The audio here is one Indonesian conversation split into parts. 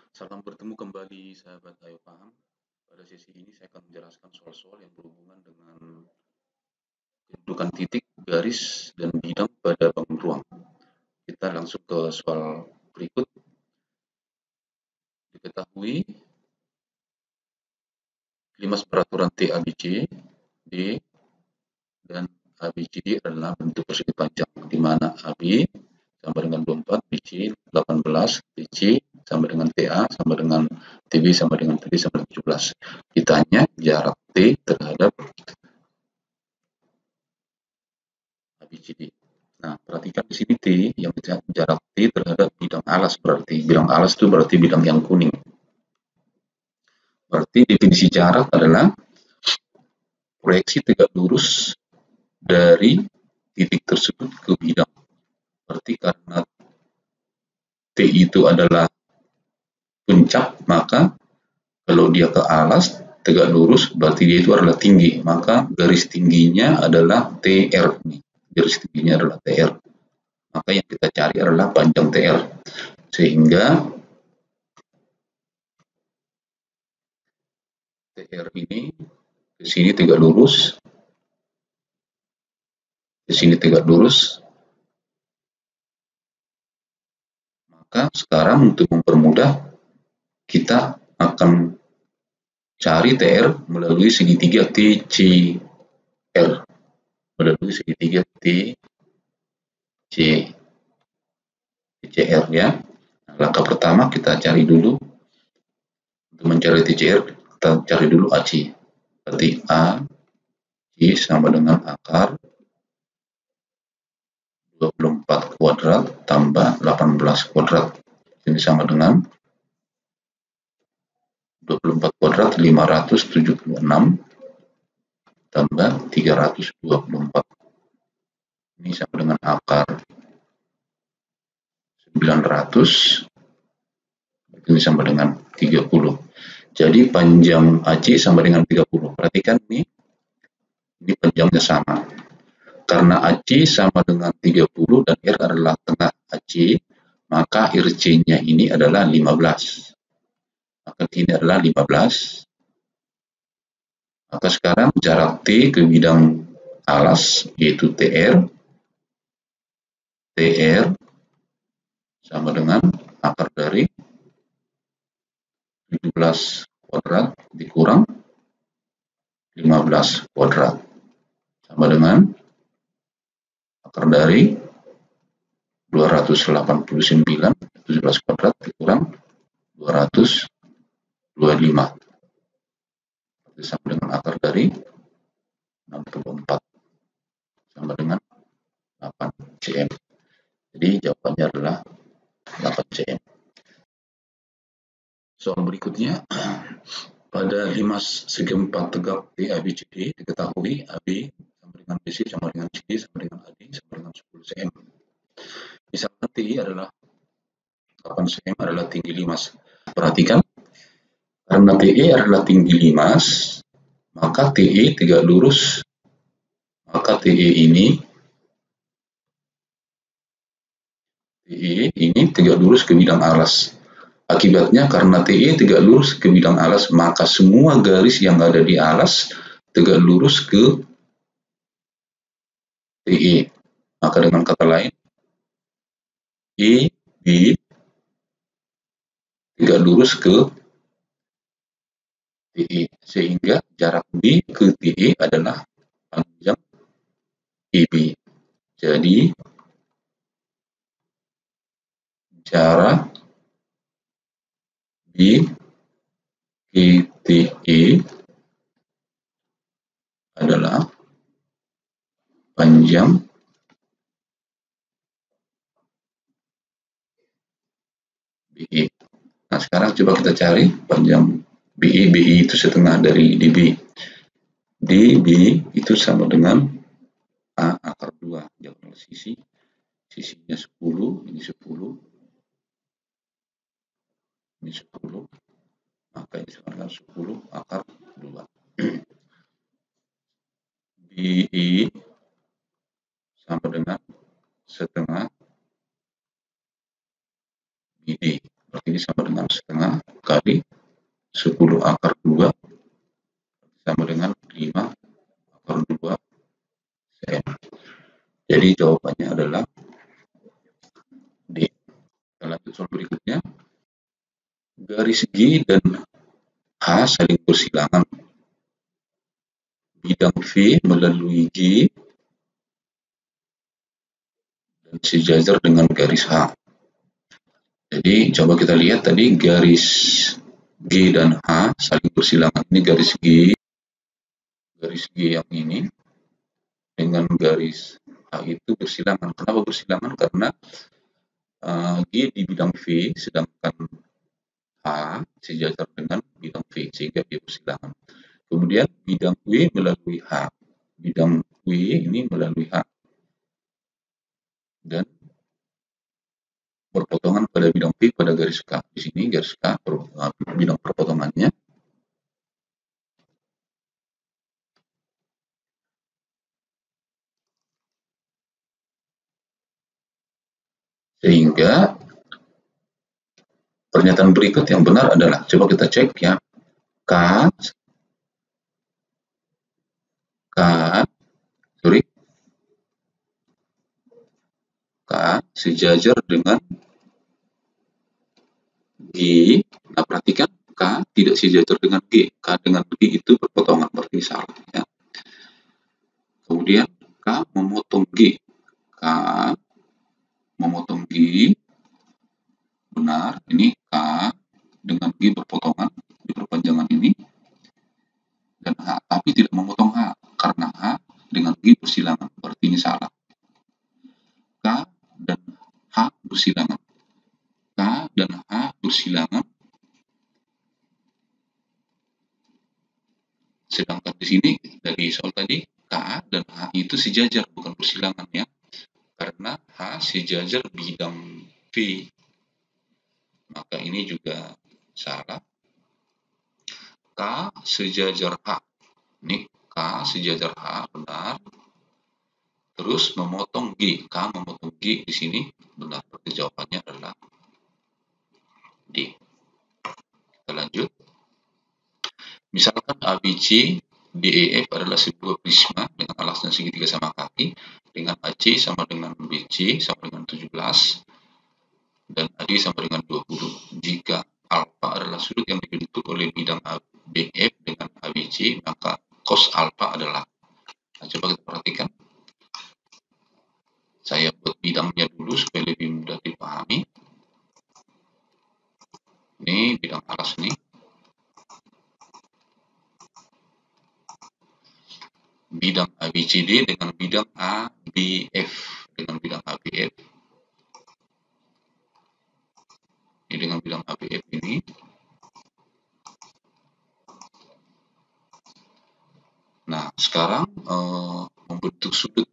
Salam bertemu kembali sahabat Ayo Paham. Pada sesi ini saya akan menjelaskan soal-soal yang berhubungan dengan kedudukan titik, garis, dan bidang pada bangun ruang. Kita langsung ke soal berikut. Diketahui limas peraturan TABC, D, dan ABCD adalah bentuk persegi panjang, di mana AB sama dengan 24, BC 18, BC sama dengan TA sama dengan TB sama dengan TD sama dengan 17. Ditanya jarak T terhadap ABCD. Nah, perhatikan di sini T, yang jarak T terhadap bidang alas, berarti bidang alas itu berarti bidang yang kuning. Berarti definisi jarak adalah proyeksi tegak lurus dari titik tersebut ke bidang. Berarti karena T itu adalah puncak, maka kalau dia ke alas tegak lurus berarti dia itu adalah tinggi, maka garis tingginya adalah TR. Garis tingginya adalah TR. Maka yang kita cari adalah panjang TR. Sehingga TR ini ke sini tegak lurus, ke sini tegak lurus. Maka sekarang untuk mempermudah, kita akan cari TR melalui segitiga TCR. Melalui segitiga TCR ya. Nah, langkah pertama kita cari dulu, untuk mencari TCR, kita cari dulu AC. Berarti AC sama dengan akar 24 kuadrat tambah 18 kuadrat. Ini sama dengan 24 kuadrat 576 tambah 324. Ini sama dengan akar 900. Ini sama dengan 30. Jadi panjang AC sama dengan 30. Perhatikan ini panjangnya sama. Karena AC sama dengan 30 dan R adalah tengah AC, maka RC-nya ini adalah 15. Maka ini adalah 15. Maka sekarang jarak T ke bidang alas yaitu TR sama dengan akar dari 17 kuadrat dikurang 15 kuadrat sama dengan akar dari 289, 17 kuadrat dikurang 225. Sama dengan akar dari 64 sama dengan 8 cm. Jadi jawabannya adalah 8 cm. Soal berikutnya, pada limas segi empat tegak ABCD diketahui AB sama dengan BC sama dengan CD sama dengan AD sama dengan 10 cm. Misalkan TI adalah 8 cm adalah tinggi limas. Perhatikan, karena TE adalah tinggi limas, maka TE tegak lurus, maka TE ini tegak lurus ke bidang alas. Akibatnya karena TE tegak lurus ke bidang alas, maka semua garis yang ada di alas tegak lurus ke TE. Maka dengan kata lain, EB tegak lurus ke TE, sehingga jarak B ke TE adalah panjang EB. Jadi jarak B ke TE adalah panjang BE. Nah, sekarang coba kita cari panjang BE. BE itu setengah dari DB. DB itu sama dengan A akar 2. Diagonal sisinya 10, ini 10, ini 10. Maka ini sama dengan 10 akar 2. BE sama dengan setengah BD. Berarti ini sama dengan setengah kali 10 akar 2 sama dengan 5 akar 2 cm. Jadi jawabannya adalah D. Kita lanjut soal berikutnya. Garis G dan H saling bersilangan. Bidang V melalui G dan sejajar dengan garis H. Jadi coba kita lihat tadi garis G dan H saling bersilangan. Ini garis G yang ini dengan garis H itu bersilangan. Kenapa bersilangan? Karena G di bidang V, sedangkan H sejajar dengan bidang V, sehingga dia bersilangan. Kemudian bidang W melalui H. Bidang W ini melalui H. Dan berpotongan pada bidang V pada garis K. Di sini garis K bidang perpotongannya. Sehingga pernyataan berikut yang benar adalah, coba kita cek ya, K sejajar dengan G. Nah, perhatikan K tidak sejajar dengan G. K dengan G itu berpotongan, berarti salah ya. Kemudian K memotong G. K memotong G. Benar, ini K dengan G berpotongan di perpanjangan ini. Dan H, tapi tidak memotong H. Karena H dengan G bersilangan, berarti ini salah. K dan H bersilangan. K dan H bersilangan. Sedangkan di sini dari soal tadi K dan H itu sejajar, bukan bersilangan ya. Karena H sejajar bidang V. Maka ini juga salah. K sejajar H. Ini K sejajar H, benar. Terus memotong G. K memotong G di sini, benar. Berarti jawabannya adalah D. Kita lanjut. Misalkan ABC DEF adalah sebuah prisma dengan alas dan segitiga sama kaki, dengan AC sama dengan BC sama dengan 17 dan AD sama dengan 20. Jika alfa adalah sudut yang dibentuk oleh bidang BF dengan ABC, maka cos alfa adalah. Nah, coba kita perhatikan. Saya buat bidangnya dulu supaya lebih mudah dipahami. Ini bidang alas nih. Bidang ABCD dengan bidang ABF. Dengan bidang ABF. Ini dengan bidang ABF ini. Nah, sekarang membentuk sudut.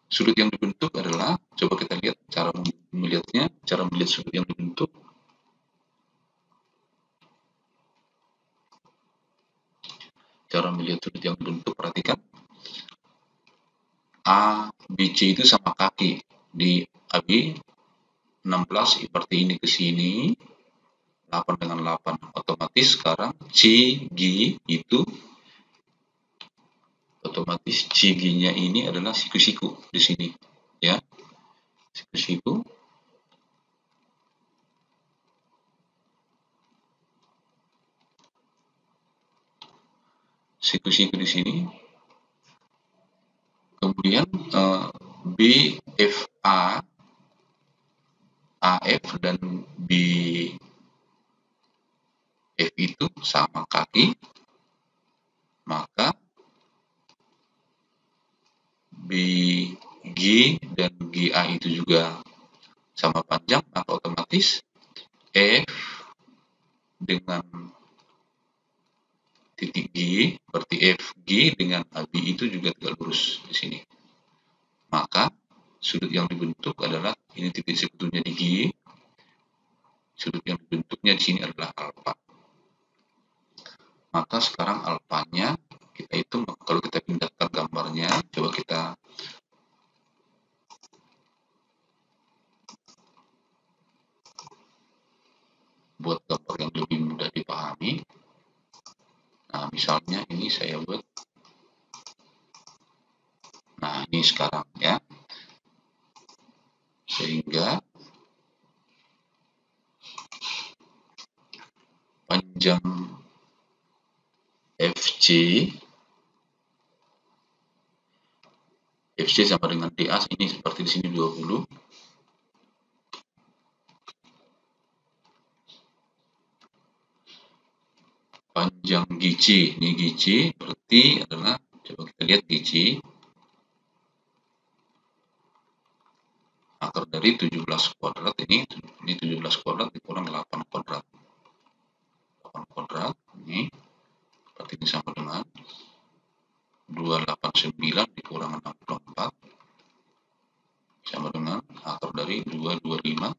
Sudut yang dibentuk adalah, coba kita lihat cara melihatnya, cara melihat sudut yang dibentuk. Cara melihat sudut yang dibentuk, perhatikan. A, B, C itu sama kaki. Di AB 16 seperti ini ke sini, 8 dengan 8. Otomatis sekarang CG itu, otomatis CG-nya ini adalah siku-siku di sini. Ya, siku-siku. Siku-siku di sini. Kemudian BFA, AF dan BF itu sama kaki, maka BG dan GA itu juga sama panjang, maka otomatis F dengan titik G, berarti FG dengan AB itu juga tegak lurus di sini. Maka sudut yang dibentuk adalah, ini titik sebetulnya di G, sudut yang dibentuknya di sini adalah alfa. Maka sekarang alfanya kita hitung, kalau kita pindahkan gambarnya, coba kita buat gambar yang lebih mudah contohnya ini saya buat. Nah, ini sekarang ya. Sehingga panjang FC sama dengan DA ini seperti di sini 20. Panjang GC, ini GC berarti adalah, coba kita lihat GC akar dari 17 kuadrat ini 17 kuadrat dikurang 8 kuadrat. 8 kuadrat ini berarti ini sama dengan 289 dikurang 64 sama dengan akar dari 225,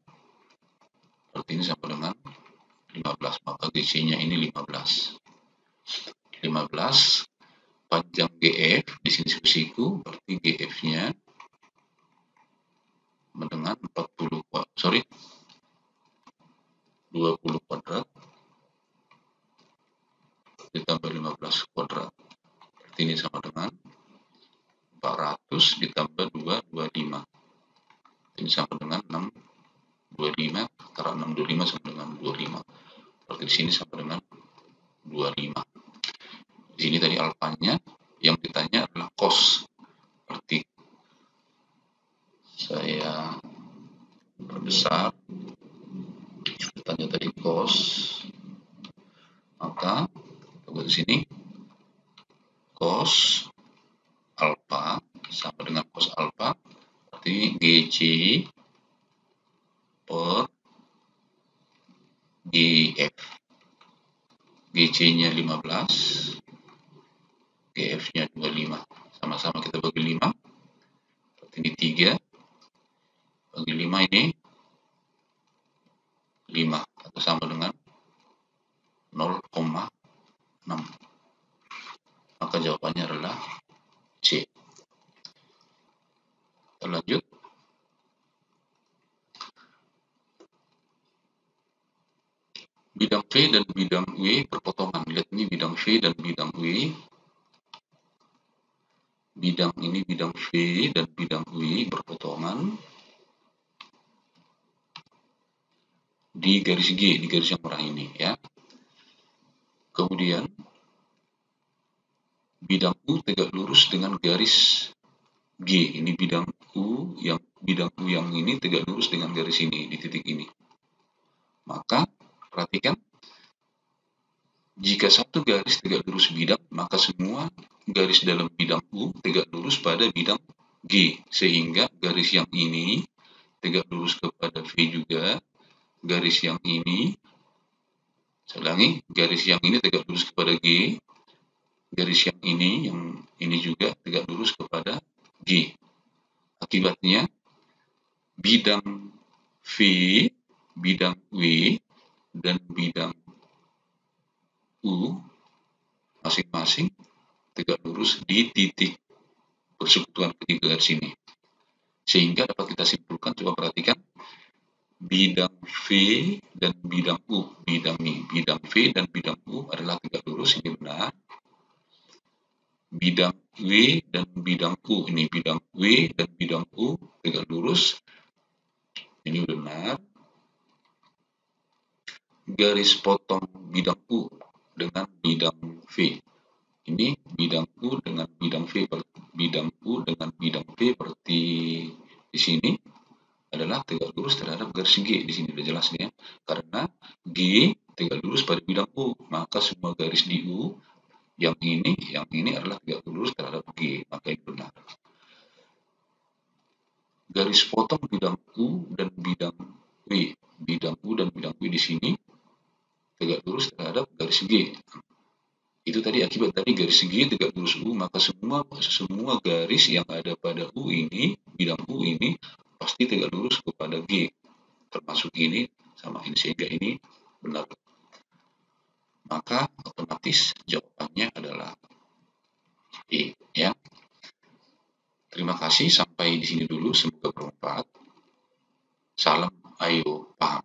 berarti ini sama dengan 15, maka GC-nya ini 15. Panjang GF di sini siku, berarti GF-nya dengan 20 kuadrat ditambah 15 kuadrat, berarti ini sama dengan 400 ditambah 225, ini sama dengan 625, karena 625 sama dengan 25, berarti di sini sama dengan 25. Di sini tadi alfanya, yang ditanya adalah cos, berarti saya perbesar, ditanya tadi cos, maka buat di sini cos alfa sama dengan cos alfa, berarti GC per GF. GC-nya 15, GF-nya 25. Sama-sama kita bagi 5, berarti ini 3, bagi 5 ini 5, atau sama dengan 0,6. Maka jawabannya adalah C. Kita lanjut. Bidang V dan bidang W berpotongan. Lihat ini bidang V dan bidang W. Bidang ini bidang V dan bidang W berpotongan di garis G, di garis yang merah ini ya. Kemudian bidang U tegak lurus dengan garis G. Ini bidang U yang ini tegak lurus dengan garis ini di titik ini. Maka perhatikan, jika satu garis tegak lurus bidang, maka semua garis dalam bidang U tegak lurus pada bidang G, sehingga garis yang ini tegak lurus kepada V juga, garis yang ini, saya ulangi, garis yang ini tegak lurus kepada G, garis yang ini juga tegak lurus kepada G. Akibatnya bidang V, bidang W, dan bidang U masing-masing tegak lurus di titik persekutuan ketiga garis ini. Sehingga dapat kita simpulkan, coba perhatikan, bidang V dan bidang U, bidang V dan bidang U adalah tegak lurus, ini benar. Bidang W dan bidang U, ini bidang W dan bidang U tegak lurus, ini benar. Garis potong bidang U dengan bidang V, ini bidang U dengan bidang V, bidang U dengan bidang V berarti di sini adalah tegak lurus terhadap garis G. Di sini sudah jelas ya, karena G tegak lurus pada bidang U, maka semua garis di U yang ini adalah tegak lurus terhadap G, maka itu benar. Garis potong bidang U dan bidang W, bidang U dan bidang W di sini tegak lurus terhadap garis G. Itu tadi akibat dari garis G tegak lurus U, maka semua garis yang ada pada U ini, bidang U ini pasti tegak lurus kepada G, termasuk ini sama ini, sehingga ini benar. Maka otomatis jawabannya adalah E ya. Terima kasih, sampai di sini dulu, semoga bermanfaat. Salam, ayo paham.